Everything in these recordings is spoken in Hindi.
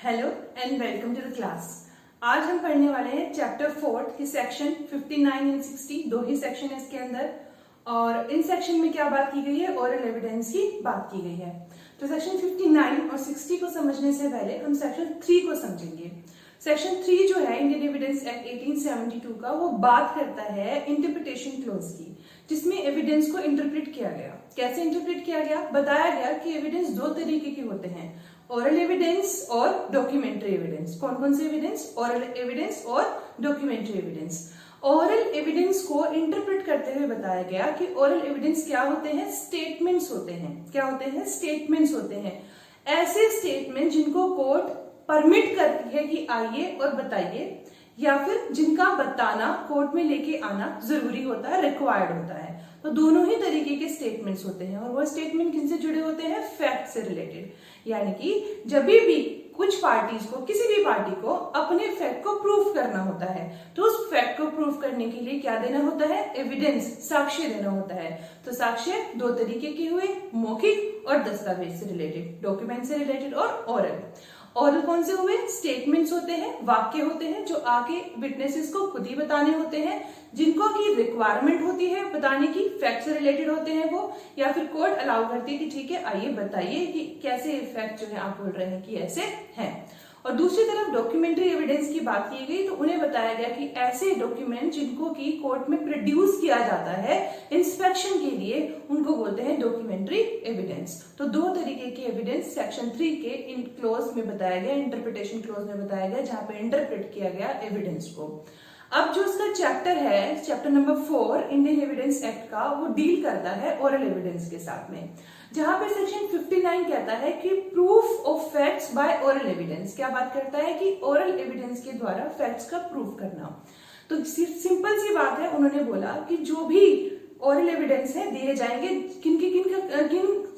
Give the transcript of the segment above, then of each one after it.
Hello and welcome to the class. आज हम पढ़ने वाले हैं चैप्टर 4 की सेक्शन 59 एंड 60। दो ही सेक्शन है इसके अंदर और इन सेक्शन में क्या बात की गई है, ओरल एविडेंस की बात की गई है। तो सेक्शन 59 और 60 को समझने से पहले हम सेक्शन 3 को समझेंगे। सेक्शन 3 जो है इंडियन एविडेंस एक्ट 1872 का, वो बात करता है इंटरप्रिटेशन क्लॉज की, जिसमें एविडेंस को इंटरप्रेट किया गया। कैसे इंटरप्रेट किया गया, बताया गया कि एविडेंस दो तरीके के होते हैं, ओरल एविडेंस और डॉक्यूमेंट्री एविडेंस। कौन कौन से एविडेंस, ओरल एविडेंस और डॉक्यूमेंट्री एविडेंस। ओरल एविडेंस को इंटरप्रेट करते हुए बताया गया कि ओरल एविडेंस क्या होते हैं, स्टेटमेंट्स होते हैं। क्या होते हैं, स्टेटमेंट्स होते हैं। ऐसे स्टेटमेंट जिनको कोर्ट परमिट करती है कि आइए और बताइए, या फिर जिनका बताना कोर्ट में लेके आना जरूरी होता है, रिक्वायर्ड होता है। तो दोनों ही तरीके के स्टेटमेंट्स होते हैं और वो स्टेटमेंट किनसे जुड़े होते हैं, फैक्ट से रिलेटेड। यानी कि जब भी कुछ पार्टीज को, किसी भी पार्टी को अपने फैक्ट को प्रूफ करना होता है, तो उस फैक्ट को प्रूफ करने के लिए क्या देना होता है, एविडेंस, साक्ष्य देना होता है। तो साक्ष्य दो तरीके के हुए, मौखिक और दस्तावेज से रिलेटेड, डॉक्यूमेंट से रिलेटेड और ओरल। ओरल कौन से हुए, स्टेटमेंट्स होते हैं, वाक्य होते हैं जो आगे विटनेसेस को खुद ही बताने होते हैं, जिनको की रिक्वायरमेंट होती है बताने की, फैक्ट से रिलेटेड होते हैं वो, या फिर कोर्ट अलाउ करती है कि ठीक है आइए बताइए कि कैसे फैक्ट जो है आप बोल रहे हैं कि ऐसे हैं। और दूसरी तरफ डॉक्यूमेंट्री एविडेंस की बात की गई, तो उन्हें बताया गया कि ऐसे डॉक्यूमेंट जिनको की कोर्ट में प्रोड्यूस किया जाता है इंस्पेक्शन के लिए, उनको बोलते हैं डॉक्यूमेंट्री एविडेंस। तो दो तरीके के एविडेंस सेक्शन 3 के इन क्लोज में बताया गया, इंटरप्रिटेशन क्लोज में बताया गया, जहां पे इंटरप्रेट किया गया एविडेंस को। अब जो उसका चैप्टर है, chapter number 4 Indian evidence act का, वो डील करता है ओरल एविडेंस के साथ में, जहां पे सेक्शन 59 कहता है कि proof of facts by oral evidence. क्या बात करता है कि ओरल एविडेंस के द्वारा फैक्ट्स का प्रूफ करना। तो सिंपल सी बात है, उन्होंने बोला कि जो भी ओरल एविडेंस है दिए जाएंगे, किन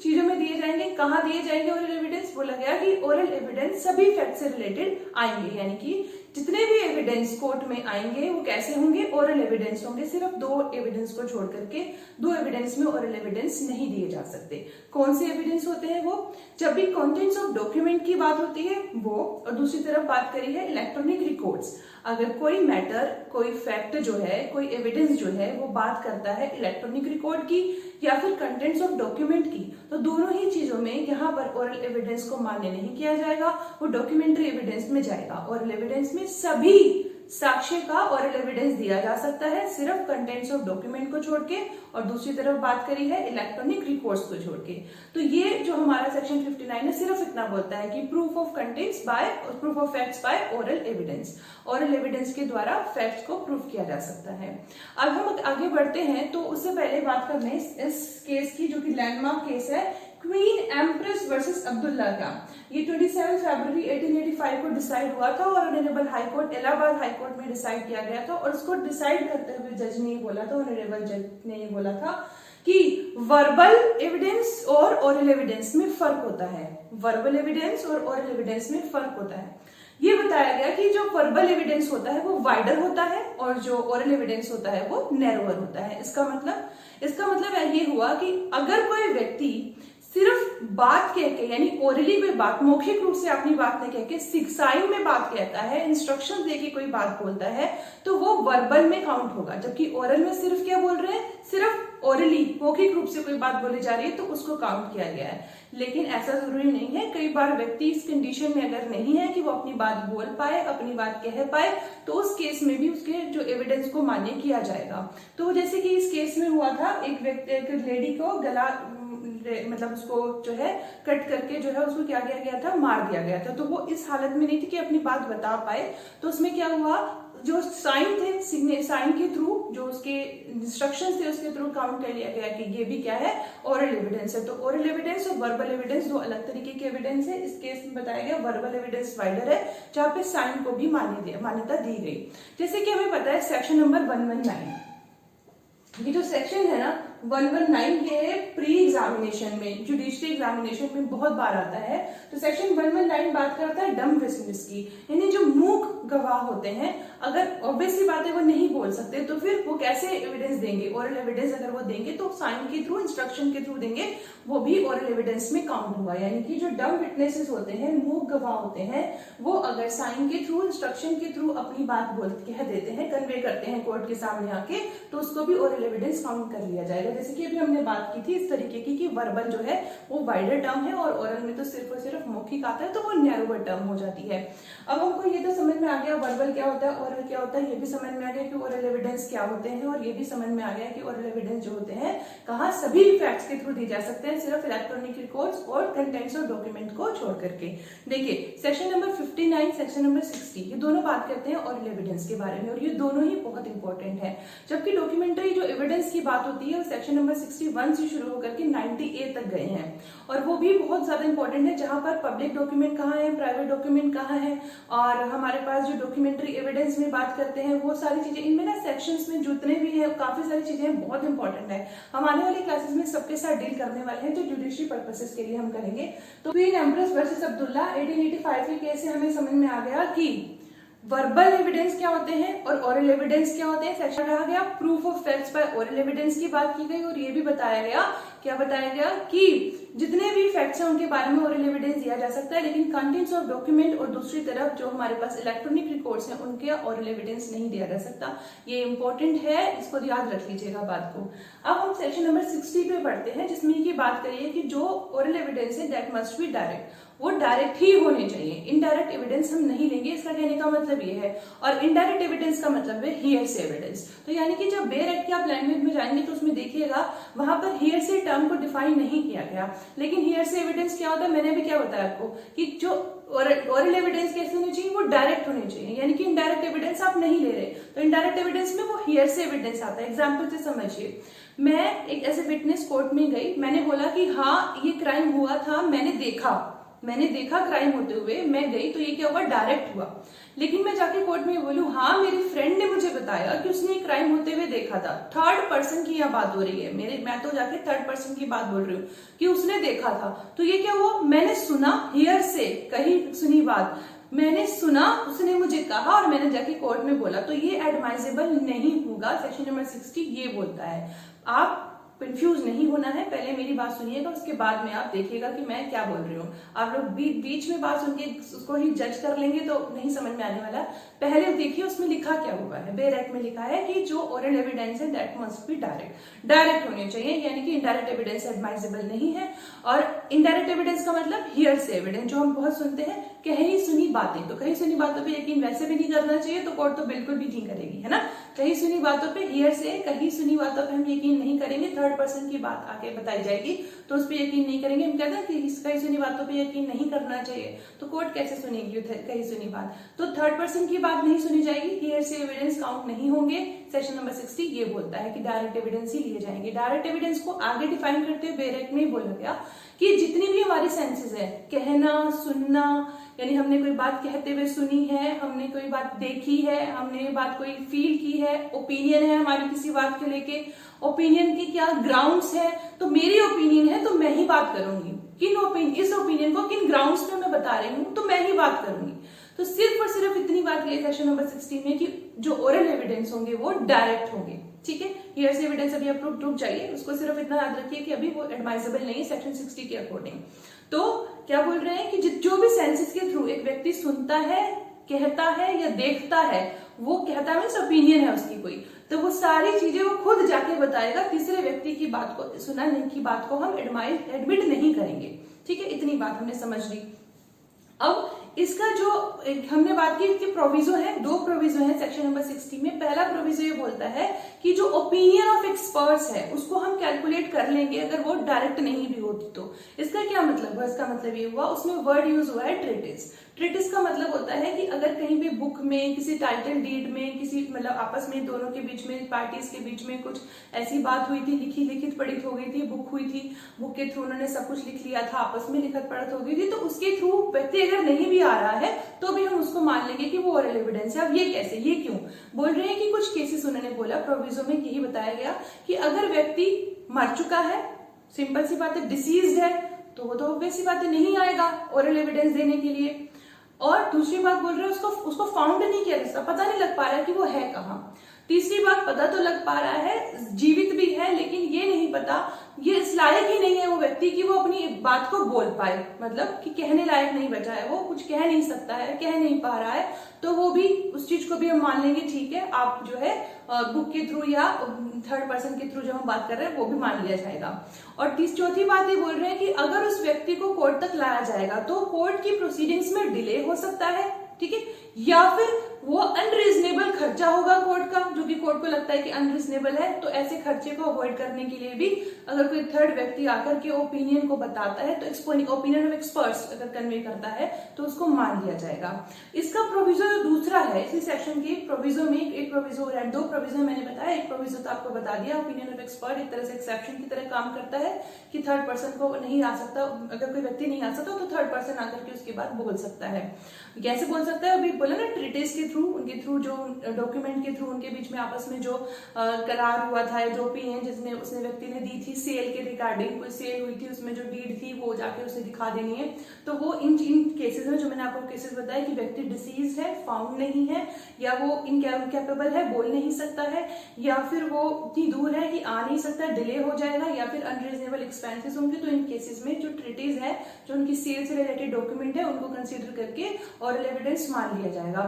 चीजों में दिए जाएंगे, कहाँ दिए जाएंगे ओरल एविडेंस। बोला गया कि ओरल एविडेंस सभी फैक्ट से रिलेटेड आएंगे, यानी कि जितने भी एविडेंस कोर्ट में आएंगे वो कैसे होंगे, ओरल एविडेंस होंगे। सिर्फ दो एविडेंस को छोड़ करके, दो एविडेंस में ओरल एविडेंस नहीं दिए जा सकते। कौन से एविडेंस होते हैं वो, जब भी कंटेंट्स ऑफ डॉक्यूमेंट की बात होती है वो, और दूसरी तरफ बात करी है इलेक्ट्रॉनिक रिकॉर्ड्स। अगर कोई मैटर, कोई फैक्ट जो है, कोई एविडेंस जो है वो बात करता है इलेक्ट्रॉनिक रिकॉर्ड की या फिर कंटेंट्स ऑफ डॉक्यूमेंट की, तो दोनों ही चीजों में यहाँ पर ओरल एविडेंस को मान्य नहीं किया जाएगा, वो डॉक्यूमेंट्री एविडेंस में जाएगा। ओरल एविडेंस में सभी साक्ष्य का ओरल एविडेंस दिया जा सकता है, सिर्फ कंटेंट्स ऑफ डॉक्यूमेंट को छोड़ के, और दूसरी तरफ बात करी है इलेक्ट्रॉनिक रिकॉर्ड्स को छोड़ के। तो ये जो हमारा सेक्शन 59 है सिर्फ इतना बोलता है कि proof of contents by, proof of facts by oral evidence. Oral evidence के द्वारा फैक्ट्स को प्रूफ किया जा सकता है। अब हम आगे बढ़ते हैं, तो उससे पहले बात करने इस केस की, जो कि लैंडमार्क केस है, क्वीन एम्प्रेस वर्सेस अब्दुल्ला का। ये 27 फरवरी 1885 को डिसाइड हुआ था और honourable high court, Allahabad high court में डिसाइड किया गया था। और उसको डिसाइड करते हुए जज ने ये बोला था, ऑनरेबल जज ने ये बोला था कि वर्बल एविडेंस और ओरल एविडेंस में फर्क होता है। वर्बल एविडेंस और ओरल एविडेंस में फर्क होता है। ये बताया गया कि जो वर्बल एविडेंस होता है वो वाइडर होता है और जो ओरल एविडेंस होता है वो नैरोअर होता है। इसका मतलब ये हुआ कि अगर कोई व्यक्ति सिर्फ बात कह के, यानी ओरली कोई बात, मौखिक रूप से अपनी बात नहीं कह के साइन में बात कहता है, इंस्ट्रक्शन दे के कोई बात बोलता है, तो वो वर्बल में काउंट होगा। जबकि ओरल में सिर्फ क्या बोल रहे हैं, सिर्फ ओरली मौखिक रूप से कोई बात बोली जा रही है तो उसको काउंट किया गया है। लेकिन ऐसा जरूरी नहीं है। कई बार व्यक्ति इस कंडीशन में अगर नहीं है कि वो अपनी बात बोल पाए, अपनी बात कह पाए, तो उस केस में भी उसके जो एविडेंस को मान्य किया जाएगा। तो जैसे कि इस केस में हुआ था, एक व्यक्ति, एक लेडी को गला, मतलब उसको जो है कट करके जो है उसको क्या किया गया था, मार दिया गया था। तो वो इस हालत में नहीं थी कि अपनी बात बता पाए। तो उसमें क्या हुआ, जो साइन थे, साइन के थ्रू, जो उसके इंस्ट्रक्शंस थे उसके थ्रू काउंट कर लिया गया कि ये भी क्या है, ओरल एविडेंस है। तो ओरल एविडेंस और वर्बल एविडेंस दो अलग तरीके के एविडेंस है। इस केस में बताया गया वर्बल एविडेंस वाइडर है, जहां पे साइन को भी मान्यता दी गई। जैसे कि हमें पता है सेक्शन नंबर 119, ये जो सेक्शन है ना, 119 ये प्री एग्जामिनेशन में, जुडिशरी एग्जामिनेशन में बहुत बार आता है। तो सेक्शन 119 बात करता है डम विटनेस की, यानी जो मूक गवाह होते हैं, अगर ऑब्वियसली बातें वो नहीं बोल सकते तो फिर वो कैसे एविडेंस देंगे? ओरल एविडेंस अगर वो देंगे तो साइन के थ्रू, इंस्ट्रक्शन के थ्रू देंगे, वो भी ओरल एविडेंस में काउंट होगा। यानी कि जो डम विटनेसेस होते हैं, मूक गवाह होते हैं, वो अगर साइन के थ्रू, इंस्ट्रक्शन के थ्रू अपनी बात कह देते हैं, कन्वे करते हैं कोर्ट के सामने आके, तो उसको भी ओरल एविडेंस काउंट कर लिया जाएगा। जैसे कि अभी हमने बात की थी इस तरीके की कि वर्बल जो है वो वाइडर टर्म है और ओरल में तो सिर्फ और सिर्फ मौखिक आता है, तो वो नैरोवर टर्म हो जाती है। अब हमको ये तो समझ में आ गया वर्बल क्या होता है, ओरल क्या होता है, ये भी समझ में आ गया कि ओरल एविडेंस क्या होते हैं, और ये भी समझ में आ गया कि ओरल एविडेंस जो होते हैं कहाँ सभी फैक्ट्स के थ्रू दी जा सकते हैं, सिर्फ इलेक्ट्रॉनिक रिकॉर्ड्स और कंटेंट्स और डॉक्यूमेंट को छोड़ करके। देखिए सेक्शन नंबर 59, सेक्शन नंबर 60, ये दोनों बात करते हैं ओरल एविडेंस के बारे में, और ये दोनों ही बहुत इंपॉर्टेंट है। जबकि डॉक्यूमेंट्री जो एविडेंस की बात होती है वो सेक्शन नंबर 61 से शुरू होकर के 90A तक गए हैं, और वो भी बहुत ज्यादा इंपॉर्टेंट है, जहां पर पब्लिक डॉक्यूमेंट कहाँ है, प्राइवेट डॉक्यूमेंट कहाँ है, और हमारे पास जो डॉक्यूमेंट्री एविडेंस में बात करते हैं वो सारी चीजें, इनमें ना सेक्शंस में जितने भी है काफी सारी चीजें बहुत इंपॉर्टेंट है। हम आने वाली क्लासेस में सबके साथ डील करने वाले हैं, जो जुडिशरी पर्पसेस के लिए हम करेंगे। तो क्वीन एम्प्रेस वर्सेस अब्दुल्ला 1885 के केस से हमें समझ में आ गया कि वर्बल एविडेंस क्या होते हैं और ओरल एविडेंस क्या होते हैं। सेक्शन रहा गया proof of facts by oral evidence की बात की गई, और ये भी बताया गया, क्या बताया गया कि जितने भी फैक्ट्स हैं उनके बारे में ओरल एविडेंस दिया जा सकता है, लेकिन कंटेंट्स ऑफ डॉक्यूमेंट और दूसरी तरफ जो हमारे पास इलेक्ट्रॉनिक रिकॉर्ड्स हैं उनके ओरल एविडेंस नहीं दिया जा सकता। ये इंपॉर्टेंट है, इसको याद रख लीजिएगा बात को। अब हम सेक्शन नंबर 60 पे पढ़ते हैं, जिसमें की बात करिए कि जो ओरल एविडेंस है दैट मस्ट बी डायरेक्ट, वो डायरेक्ट ही होने चाहिए, इनडायरेक्ट एविडेंस हम नहीं लेंगे, इसका कहने का मतलब ये है। और इनडायरेक्ट एविडेंस का मतलब है हियरसे एविडेंस। तो यानी कि जब बेयर एक्ट के आप लैंग्वेज में जाएंगे तो उसमें देखिएगा वहां पर हियरसे टर्म को डिफाइन नहीं किया गया, लेकिन हियरसे एविडेंस क्या होता है, मैंने भी क्या बताया आपको कि जो ओरल एविडेंस कैसे होनी चाहिए, वो डायरेक्ट होनी चाहिए, यानी कि इनडायरेक्ट एविडेंस आप नहीं ले रहे, तो इनडायरेक्ट एविडेंस में वो हियरसे एविडेंस आता है। एग्जाम्पल से समझिए, मैं एक ऐसे विटनेस कोर्ट में गई, मैंने बोला कि हाँ ये क्राइम हुआ था, मैंने देखा क्राइम होते हुए, मैं गई, तो ये क्या हुआ, डायरेक्ट हुआ। लेकिन मैं जाके कोर्ट में बोलूं हाँ मेरी फ्रेंड ने मुझे बताया कि उसने क्राइम होते हुए देखा था, थर्ड पर्सन की यहाँ बात हो रही है, मैं तो जाके थर्ड पर्सन की बात बोल रही हूँ कि उसने देखा था, तो ये क्या हुआ, मैंने सुना, हियर से कही सुनी बात, मैंने सुना, उसने मुझे कहा और मैंने जाके कोर्ट में बोला, तो ये एडमाइजेबल नहीं होगा। सेक्शन नंबर 60 ये बोलता है। आप कंफ्यूज नहीं होना है, पहले मेरी बात सुनिएगा, उसके बाद में आप देखिएगा कि मैं क्या बोल रही हूँ। आप लोग बीच में बात सुन के उसको ही जज कर लेंगे तो नहीं समझ में आने वाला। पहले देखिए उसमें लिखा क्या हुआ है। बेयर एक्ट में लिखा है कि जो ओरल एविडेंस है दैट मस्ट बी डायरेक्ट होने चाहिए, यानी कि इनडायरेक्ट एविडेंस एडमाइजेबल नहीं है। और इनडायरेक्ट एविडेंस का मतलब हियरसे एविडेंस, जो हम बहुत सुनते हैं, कहीं सुनी बातें, तो कहीं सुनी बातों पे यकीन वैसे भी नहीं करना चाहिए, तो कोर्ट तो बिल्कुल भी नहीं करेगी, है ना। कहीं सुनी बातों पे, हियरसे, कहीं सुनी बातों पे हम यकीन नहीं करेंगे, थर्ड पर्सन की बात आके बताई जाएगी तो उस पर यकीन नहीं करेंगे। हम कहते हैं कि कहीं सुनी बातों पे यकीन नहीं करना चाहिए, तो कोर्ट कैसे सुनेगी कहीं सुनी बात, तो थर्ड पर्सन की बात नहीं सुनी जाएगी, हियरसे एविडेंस काउंट नहीं होंगे। सेक्शन नंबर 60 ये बोलता है कि डायरेक्ट एविडेंस ही लिए जाएंगे। डायरेक्ट एविडेंस को आगे डिफाइन करते हुए बेयर एक्ट में बोला गया कि जितनी भी हमारी सेंसेस है, कहना, सुनना, यानी हमने कोई बात कहते हुए सुनी है, हमने कोई बात देखी है, हमने बात कोई फील की है, ओपिनियन है हमारी किसी बात के लेके, ओपिनियन की क्या ग्राउंड्स है, तो मेरी ओपिनियन है तो मैं ही बात करूंगी, इस ओपिनियन को किन ग्राउंड्स पे मैं बता रही हूँ तो मैं ही बात करूंगी। तो सिर्फ और सिर्फ इतनी बात की सेक्शन नंबर 60 में कि जो ओरल एविडेंस होंगे वो डायरेक्ट होंगे, ठीक है। हियरसे एविडेंस अभी आप रुक जाइए, उसको सिर्फ इतना याद रखिए कि अभी वो एडमाइजेबल नहीं है सेक्शन 60 के अकॉर्डिंग। तो क्या बोल रहे हैं कि जो भी सेंसेस के थ्रू एक व्यक्ति सुनता है, कहता है या देखता है, वो कहता है मीन्स ओपिनियन है उसकी कोई, तो वो सारी चीजें वो खुद जाके बताएगा, तीसरे व्यक्ति की बात को, सुनाने की बात को हम एडमिट नहीं करेंगे, ठीक है। इतनी बात हमने समझ ली। अब इसका जो हमने बात की इसके प्रोविजो है, दो प्रोविजो है सेक्शन नंबर 60 में। पहला प्रोविजो ये बोलता है कि जो ओपिनियन ऑफ एक्सपर्ट्स है उसको हम कैलकुलेट कर लेंगे अगर वो डायरेक्ट नहीं भी होती तो। इसका क्या मतलब हुआ, इसका मतलब ये हुआ, उसमें वर्ड यूज हुआ है ट्रीटिस। ट्रिटिस का मतलब होता है कि अगर कहीं पे बुक में, किसी टाइटल डीड में, किसी मतलब आपस में दोनों के बीच में, पार्टीज के बीच में कुछ ऐसी बात हुई थी, लिखित पढ़ित हो गई थी, बुक हुई थी, बुक के थ्रू उन्होंने सब कुछ लिख लिया था, आपस में लिखत पढ़त हो गई थी, तो उसके थ्रू व्यक्ति अगर नहीं भी आ रहा है तो भी हम उसको मान लेंगे कि वो ओरल एविडेंस है। अब ये कैसे, ये क्यों बोल रहे हैं कि कुछ केसेस उन्होंने बोला, प्रोविजो में यही बताया गया कि अगर व्यक्ति मर चुका है, सिंपल सी बात है, डिसीज्ड है, तो वो तो ऑब्वियस सी बात है नहीं आएगा ओरल एविडेंस देने के लिए। और दूसरी बात बोल रहे हैं उसको फाउंड नहीं किया जा सकता, पता नहीं लग पा रहा है कि वो है कहाँ। तीसरी बात, पता तो लग पा रहा है, जीवित भी है, लेकिन ये नहीं पता, ये इस लायक ही नहीं है वो व्यक्ति कि वो अपनी बात को बोल पाए, मतलब कि कहने लायक नहीं बचा है, वो कुछ कह नहीं सकता है, कह नहीं पा रहा है, तो वो भी, उस चीज को भी हम मान लेंगे, ठीक है, आप जो है बुक के थ्रू या थर्ड पर्सन के थ्रू जो हम बात कर रहे हैं वो भी मान लिया जाएगा। और चौथी बात ये बोल रहे हैं कि अगर उस व्यक्ति को कोर्ट तक लाया जाएगा तो कोर्ट की प्रोसीडिंग्स में डिले हो सकता है, ठीक है, या फिर वो अनरीजनेबल खर्चा होगा कोर्ट का, जो कि कोर्ट को लगता है कि अनरीजनेबल है, तो ऐसे खर्चे को अवॉइड करने के लिए भी अगर कोई थर्ड व्यक्ति आकर के ओपिनियन को बताता है, तो ओपिनियन ऑफ एक्सपर्ट्स अगर कन्वे करता है तो उसको मान लिया जाएगा। इसका प्रोविजो दूसरा है, इसी सेक्शन के प्रोविजो में एक प्रोविजो और दो प्रोविजो मैंने बताया, एक प्रोविजो तो आपको बता दिया, ओपिनियन ऑफ एक्सपर्ट एक तरह से एक्सेप्शन की तरह काम करता है कि थर्ड पर्सन को नहीं आ सकता, अगर कोई व्यक्ति नहीं आ सकता तो थर्ड पर्सन आकर के उसके बाद बोल सकता है। कैसे बोल सकता है, अभी बोला ना, ट्रिटिस के थ्रू, उनके थ्रू, जो डॉक्यूमेंट के थ्रू उनके बीच में आपस में जो करार हुआ था, जो ओपिनियन जिसने उसने व्यक्ति ने दी थी सेल के रिगार्डिंग, कोई सेल हुई थी, उसमें जो डीड थी वो जाके उसे दिखा देनी है, तो वो इन केसेस में जो मैंने आपको केसेस बताया कि व्यक्ति डिसीज है, फाउंड नहीं है, या वो इनकैपेबल है, बोल नहीं सकता है, या फिर वो इतनी दूर है कि आ नहीं सकता, डिले हो जाएगा, या फिर अनरीजनेबल एक्सपेंसेस होंगे, तो इन केसेस में जो ट्रिटीज है, जो उनकी सेल से रिलेटेड डॉक्यूमेंट है, उनको कंसिडर करके ओरल एविडेंस मान लिया जाएगा।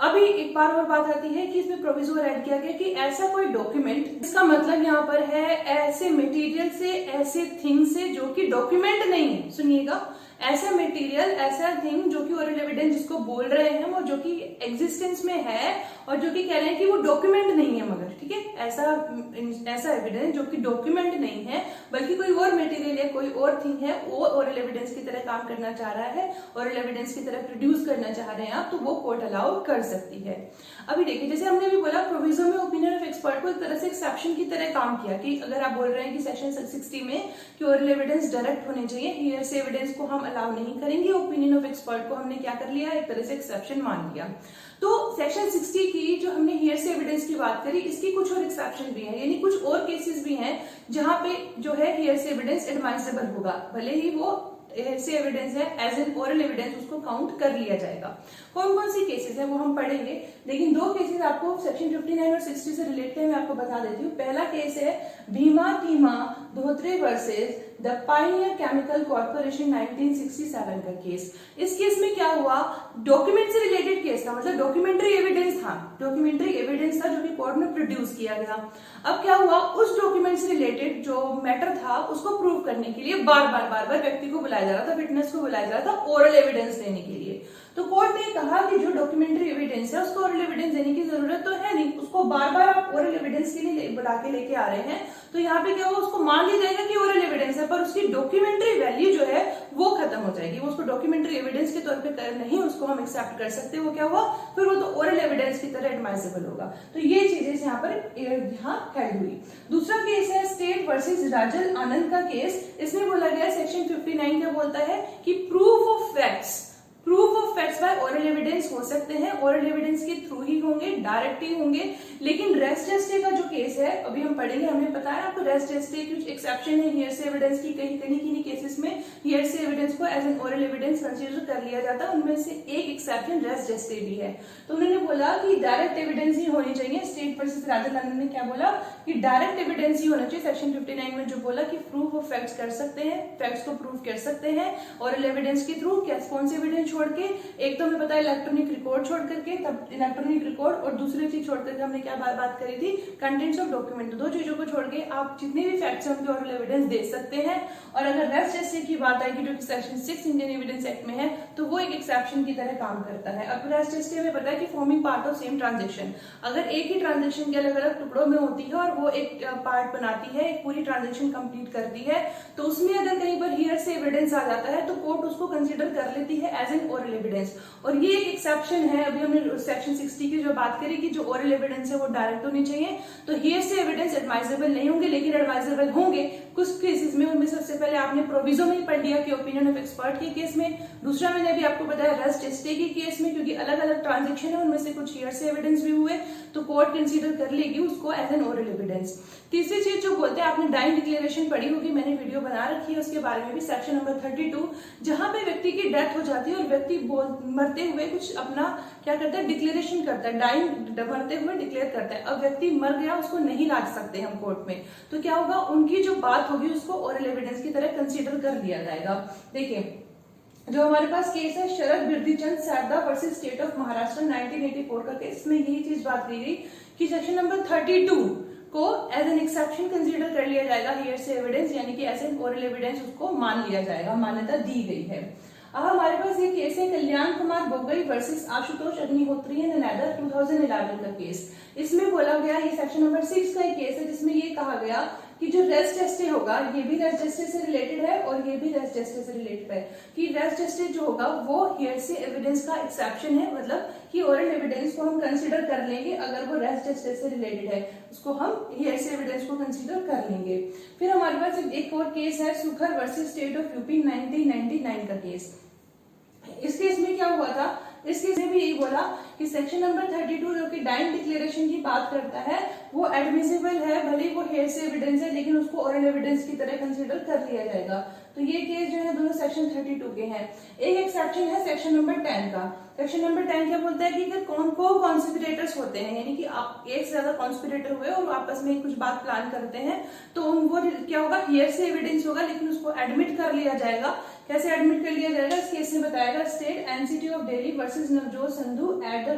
अभी एक बार और बात आती है कि इसमें प्रोविजो ऐड किया गया कि ऐसा कोई डॉक्यूमेंट, इसका मतलब यहाँ पर है ऐसे मटेरियल से, ऐसे थिंग से जो कि डॉक्यूमेंट नहीं है, सुनिएगा, ऐसा मटेरियल, ऐसा थिंग जो कि ओरल एविडेंस जिसको बोल रहे हैं वो जो कि एग्जिस्टेंस में है और जो कि कह रहे हैं कि वो डॉक्यूमेंट नहीं है, मगर ठीक है, ऐसा एविडेंस जो कि डॉक्यूमेंट नहीं है बल्कि कोई और मटेरियल है, कोई और थिंग है, वो ओरल एविडेंस की तरह काम करना चाह रहा है, ओरल एविडेंस की तरह प्रोड्यूस करना चाह रहे हैं आप, तो वो कोर्ट अलाउ कर सकती है। अभी देखिए, जैसे हमने भी बोला, प्रोविजो में ओपिनियन ऑफ एक्सपर्ट को एक तरह से एक्सेप्शन की तरह काम किया कि अगर आप बोल रहे हैं कि सेक्शन 60 में कि ओरल एविडेंस डायरेक्ट होने चाहिए, हियर से एविडेंस को हम अलाउ नहीं करेंगे, ओपिनियन ऑफ एक्सपर्ट को हमने क्या कर लिया, एक तरह से एक्सेप्शन मान लिया। तो सेक्शन 60 की जो हमने हियर से एविडेंस की बात करी, इसकी कुछ और एक्सेप्शन भी है, यानी कुछ और केसेस भी हैं जहां पे जो है हियर से एविडेंस एडमाइसेबल होगा, भले ही वो से एविडेंस है, एज एन ओरल एविडेंस उसको काउंट कर लिया जाएगा। कौन कौन सी केसेस है वो हम पढ़ेंगे, लेकिन दो केसेस आपको सेक्शन 59 और 60 से रिलेटेड है, मैं आपको बता देती हूँ। पहला केस है भीमा टीमा Dhotre versus the Pioneer chemical corporation 1967 का केस। इस केस में क्या हुआ, डॉक्यूमेंट से रिलेटेड केस था, मतलब डॉक्यूमेंट्री एविडेंस था, डॉक्यूमेंट्री एविडेंस था जो कि कोर्ट में प्रोड्यूस किया गया। अब क्या हुआ, उस डॉक्यूमेंट से रिलेटेड जो मैटर था उसको प्रूव करने के लिए बार बार व्यक्ति को बुलाया जा रहा था, विटनेस को बुलाया जा रहा था ओरल एविडेंस देने के लिए। तो कोर्ट ने कहा कि जो डॉक्यूमेंट्री एविडेंस है उसको ओरल एविडेंस देने की जरूरत तो है नहीं, उसको बार बार आप ओरल एविडेंस के लिए बुला के लेके आ रहे हैं, तो यहाँ पे क्या होगा, उसको मान लिया जाएगा कि ओरल एविडेंस है, पर उसकी डॉक्यूमेंट्री वैल्यू जो है वो खत्म हो जाएगी, वो उसको डॉक्यूमेंट्री एविडेंस के तौर पे नहीं उसको हम एक्सेप्ट कर सकते। वो क्या हुआ, फिर वो तो ओरल एविडेंस की तरह एडमाइसेबल होगा। तो ये चीजें यहाँ पर यहाँ हेड हुई। दूसरा केस है स्टेट वर्सेस राजल आनंद का केस। इसमें बोला गया सेक्शन 59 क्या बोलता है कि proof of facts by oral evidence हो सकते हैं, ओरल एविडेंस के थ्रू ही होंगे, डायरेक्ट ही होंगे, लेकिन रेस्ट जेस्टे का जो केस है अभी हम पढ़ेंगे, हमने बताया आपको रेस्ट जेस्टे कुछ एक्सेप्शन है हियर से एविडेंस की, कहीं केसेस में हियर से एविडेंस को as an oral evidence consider कर लिया जाता है, उनमें से एक एक्सेप्शन रेस्ट जेस्टे भी है। तो उन्होंने बोला कि डायरेक्ट एविडेंस ही होनी चाहिए। स्टेट वर्सेस राजल आनंद ने क्या बोला कि डायरेक्ट एविडेंस ही होना चाहिए। सेक्शन 59 में जो बोला कि प्रूफ ऑफ फैक्ट्स कर सकते हैं, फैक्ट्स को प्रूव कर सकते हैं ओरल एविडेंस के थ्रू, कौन से एविडेंस छोड़ के, एक तो हमें होता है इलेक्ट्रॉनिक रिकॉर्ड छोड़ करके, तब इलेक्ट्रॉनिक रिकॉर्ड और दूसरी चीज छोड़ करके हमने क्या बात करी थी, कंटेंट्स ऑफ डॉक्यूमेंट। दो चीजों को छोड़ के आप जितने भी फैक्ट्स हैं उनके ओरल एविडेंस दे सकते हैं। और अगर रेस्ट टेस्टे की बात आएगी जो कि सेक्शन 6 इंडियन एविडेंस एक्ट में है, तो वो एक एक्सेप्शन की तरह काम करता है। अब रेस्ट टेस्टे में पता है कि forming part of same transaction, अगर एक ही ट्रांजेक्शन के अलग अलग टुकड़ों में होती है और वो एक पार्ट बनाती है, एक पूरी ट्रांजेक्शन कंप्लीट करती है, तो उसमें अगर कहीं पर हियर से एविडेंस आ जाता है तो कोर्ट उसको कंसीडर कर लेती है एज एन ओरल एविडेंस। और ये एक एक्सेप्शन है। अभी हमने सेक्शन 60 की जो बात करी कि जो ओरल एविडेंस है वो डायरेक्ट होनी चाहिए, तो हियर से एविडेंस एडवाइजेबल नहीं होंगे, लेकिन एडवाइजेबल होंगे कुछ केसेस में। उनमें सबसे पहले आपने प्रोविजो में पढ़ लिया कि ओपिनियन ऑफ एक्सपर्ट के केस में, दूसरा मैंने अभी आपको बताया रेस्ट टेस्टे के केस में, क्योंकि अलग अलग ट्रांजेक्शन है उनमें से कुछ हियर से एविडेंस भी हुए तो कोर्ट कंसीडर कर लेगी उसको एज एन ओरल एविडेंस। तीसरी चीज जो बोलते हैं, आपने डाइंग डिक्लेरेशन पढ़ी होगी, मैंने वीडियो बना रखी है उसके बारे में भी, सेक्शन नंबर 32, जहां पे व्यक्ति की डेथ हो जाती है और व्यक्ति मरते हुए कुछ अपना क्या करता है, डिक्लेरेशन करता है, डाइंग मरते हुए डिक्लेयर करता है। अब व्यक्ति मर गया, उसको नहीं ला सकते हम कोर्ट में, तो क्या होगा, उनकी जो बात होगी उसको ओरल एविडेंस की तरह कंसीडर कर लिया जाएगा। देखिए जो हमारे पास केस है शरद बिरदीचंद सारदा वर्सेस स्टेट ऑफ महाराष्ट्र 1984 का केस में यही चीज बात की गई कि सेक्शन नंबर 32 को एज एन एक्सेप्शन कंसीडर कर लिया जाएगा हियर से एविडेंस, यानी कि एज एन ओरल एविडेंस उसको मान लिया जाएगा, मान्यता दी गई है। अब हमारे पास ये केस है कल्याण कुमार गोगोई वर्सेस आशुतोष अग्निहोत्री एंड नैदर 2011 का केस। इसमें बोला गया, ये सेक्शन नंबर 6 का एक केस है जिसमें ये कहा गया कि जो रेस्ट टेस्टे होगा, ये भी रेस्ट टेस्टे से रिलेटेड है और ये भी रेस्ट टेस्टे से रिलेटेड है, कि रेस्ट टेस्टे जो होगा वो हियर से एविडेंस का एक्सेप्शन है, मतलब कि ओरल एविडेंस को हम कंसीडर कर लेंगे अगर वो रेस्ट टेस्टे से रिलेटेड है, उसको हम हियर से एविडेंस को कंसीडर कर लेंगे। फिर हमारे पास एक और केस है सुखर वर्सेस स्टेट ऑफ यूपी 1999 का केस। इस केस में क्या हुआ था, इस केस में भी यही बोला कि सेक्शन नंबर 32 जो कि डाइंग डिक्लेरेशन की बात करता है वो एडमिसिबल है, भले ही वो हेयर से एविडेंस है लेकिन उसको ओरल एविडेंस की तरह कंसीडर कर लिया जाएगा। तो ये केस जो है दोनों सेक्शन 32 के हैं। एक एक्सेप्शन है सेक्शन नंबर 10 का। सेक्शन नंबर 10 क्या बोलता है कि अगर कौन को कॉन्स्पिरेटर्स होते हैं, यानी कि आप एक से ज्यादा कॉन्स्पिरेटर हुए और आपस में कुछ बात प्लान करते हैं, तो उनको क्या होगा, हियर से एविडेंस होगा लेकिन उसको एडमिट कर लिया जाएगा। कैसे एडमिट कर लिया जाएगा, इस केस में बताएगा state NCT of Delhi versus Navjot Sandhu at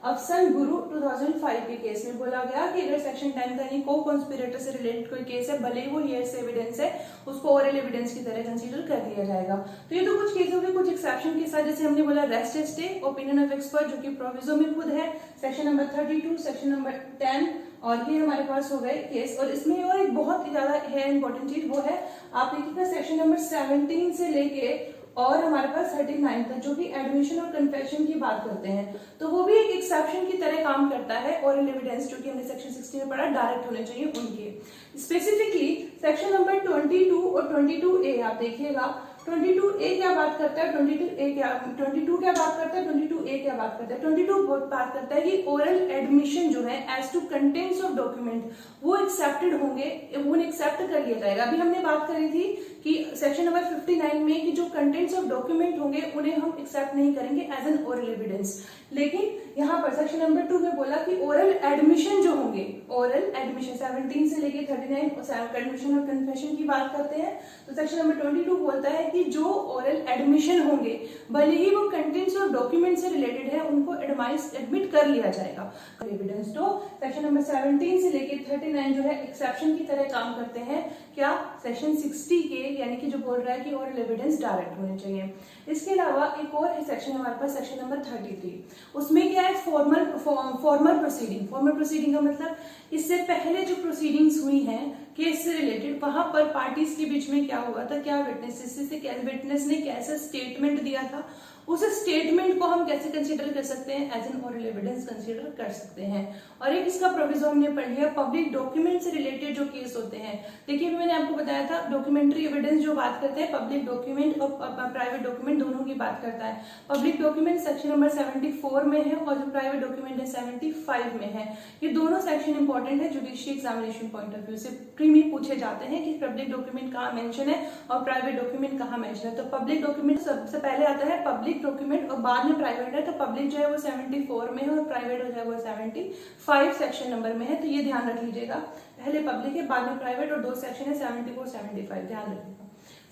Afsan Guru 2005 के केस में बोला गया कि अगर सेक्शन 10 का यानी को कॉन्स्पिरेटर से रिलेटेड कोई केस है, भले ही वो हियर से एविडेंस है, उसको ओरल एविडेंस की तरह कंसीडर कर लिया जाएगा। तो ये तो कुछ केसों के कुछ एक्सेप्शन के साथ, जैसे हमने बोला रेस्ट टेस्टे, ओपिनियन ऑफ एक्सपर्ट जो कि प्रोविजो में खुद है, सेक्शन नंबर 32, सेक्शन नंबर 10, और ये हमारे पास हो गए केस। और इसमें और एक बहुत ज्यादा है इंपॉर्टेंट चीज, वो है आप देखिएगा सेक्शन नंबर 17 से लेके और हमारे पास 39 तक जो कि एडमिशन और कन्फेशन की बात करते हैं, तो वो भी एक एक्सेप्शन की तरह काम करता है। ओरल एविडेंस जो कि हमने सेक्शन 60 में पढ़ा डायरेक्ट होने चाहिए उनके। स्पेसिफिकली सेक्शन नंबर 22 और 22A आप देखिएगा, 22A क्या बात करता है, 22A क्या 22 क्या बात करता है, 22A क्या बात करता है। 22 बहुत बात करता है कि ओरल एडमिशन जो है as to contents of document वो एक्सेप्टेड होंगे, उन्हें एक्सेप्ट कर लिया जाएगा। अभी हमने बात करी थी कि सेक्शन नंबर 59 में कि जो कंटेंट्स ऑफ डॉक्यूमेंट होंगे उन्हें हम एक्सेप्ट नहीं करेंगे एज एन ओरल एविडेंस, लेकिन यहाँ पर सेक्शन नंबर 2 में बोला कि ओरल एडमिशन जो होंगे, ओरल एडमिशन 17 से लेके 39 एडमिशन और कन्फेशन की बात करते हैं, तो सेक्शन नंबर 22 बोलता है कि जो ओरल एडमिशन होंगे भले ही वो कंटेंट्स और डॉक्यूमेंट से रिलेटेड है, उनको एडमिट कर लिया जाएगा एविडेंस। तो सेक्शन नंबर 17 से लेके 39 जो है एक्सेप्शन की तरह काम करते हैं, क्या सेक्शन 60 के, यानी कि जो बोल रहा है कि ओरल एविडेंस डायरेक्ट होने चाहिए। इसके अलावा एक और सेक्शन हमारे पास सेक्शन नंबर 33, उसमें क्या है, फॉर्मल प्रोसीडिंग। फॉर्मल प्रोसीडिंग का मतलब इससे पहले जो प्रोसीडिंग्स हुई हैं केस से रिलेटेड, वहां पर पार्टीज के बीच में क्या हुआ था, क्या विटनेस ने कैसा स्टेटमेंट दिया था, उस स्टेटमेंट को हम कैसे कंसीडर कर सकते हैं, as an oral evidence consider कर सकते हैं। और एक इसका प्रोविजन हमने पढ़ लिया, पब्लिक डॉक्यूमेंट से रिलेटेड जो केस होते हैं। देखिए मैंने आपको बताया था डॉक्यूमेंट्री एविडेंस जो बात करते हैं, पब्लिक डॉक्यूमेंट और प्राइवेट डॉक्यूमेंट दोनों की बात करता है। पब्लिक डॉक्यूमेंट सेक्शन नंबर 74 में है और जो प्राइवेट डॉक्यूमेंट है 75 में है। ये दोनों सेक्शन इंपॉर्टेंट है judicial examination point of view से, प्री में पूछे जाते हैं कि पब्लिक डॉक्यूमेंट कहाँ मेंशन है और प्राइवेट डॉक्यूमेंट कहाँ मेंशन है। तो पब्लिक डॉक्यूमेंट सबसे पहले आता है पब्लिक डॉक्यूमेंट और बाद में प्राइवेट है, तो पब्लिक जो है वो 74 में है और प्राइवेट जो है वो 75 सेक्शन नंबर में है। तो ये ध्यान रख लीजिएगा, पहले पब्लिक है बाद में प्राइवेट और दो सेक्शन है 74 75, ध्यान रखिएगा।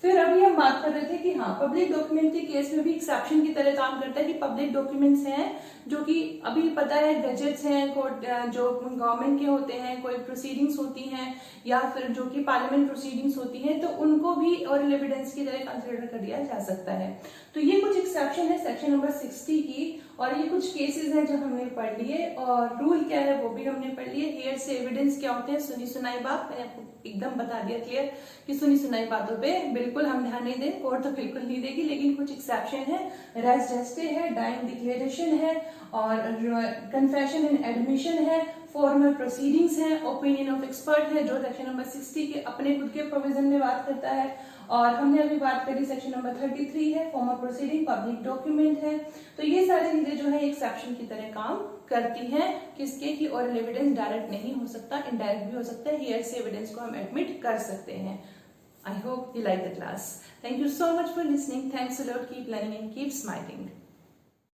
फिर अभी हम बात कर रहे थे कि हाँ, पब्लिक डॉक्यूमेंट के केस में भी एक्सेप्शन की तरह काम करता है कि पब्लिक डॉक्यूमेंट्स हैं जो कि अभी पता है गजेट्स हैं, जो गवर्नमेंट के होते हैं, कोई प्रोसीडिंग्स होती हैं या फिर जो कि पार्लियामेंट प्रोसीडिंग्स होती हैं, तो उनको भी ओरल एविडेंस की तरह कंसिडर कर लिया जा सकता है। तो ये कुछ एक्सेप्शन है सेक्शन नंबर 60 की, और ये कुछ केसेस हैं जो हमने पढ़ लिए, और रूल क्या है वो भी हमने पढ़ लिए। हियर से एविडेंस क्या होते हैं, सुनी सुनाई बात, मैंने आपको एकदम बता दिया क्लियर कि सुनी सुनाई बातों पे बिल्कुल हम ध्यान नहीं दें, कोर्ट तो बिल्कुल नहीं देगी, लेकिन कुछ एक्सेप्शन है, रेस जेस्टे है, डाइंग डिक्लेरेशन है, और कन्फेशन एंड एडमिशन है, फॉर्मल प्रोसीडिंग्स है, ओपिनियन ऑफ एक्सपर्ट है जो सेक्शन नंबर 60 के अपने खुद के प्रोविजन में बात करता है, और हमने अभी बात करी सेक्शन नंबर 33 है, फॉर्मल प्रोसीडिंग, पब्लिक डॉक्यूमेंट है। तो ये सारी चीजें जो है एक्सेप्शन की तरह काम करती हैं, किसके कि ओरल एविडेंस डायरेक्ट नहीं हो सकता, इनडायरेक्ट भी हो सकता है, हियर से एविडेंस को हम एडमिट कर सकते हैं। I hope you like the class. Thank you so much for listening. Thanks a lot. Keep learning and keep smiling.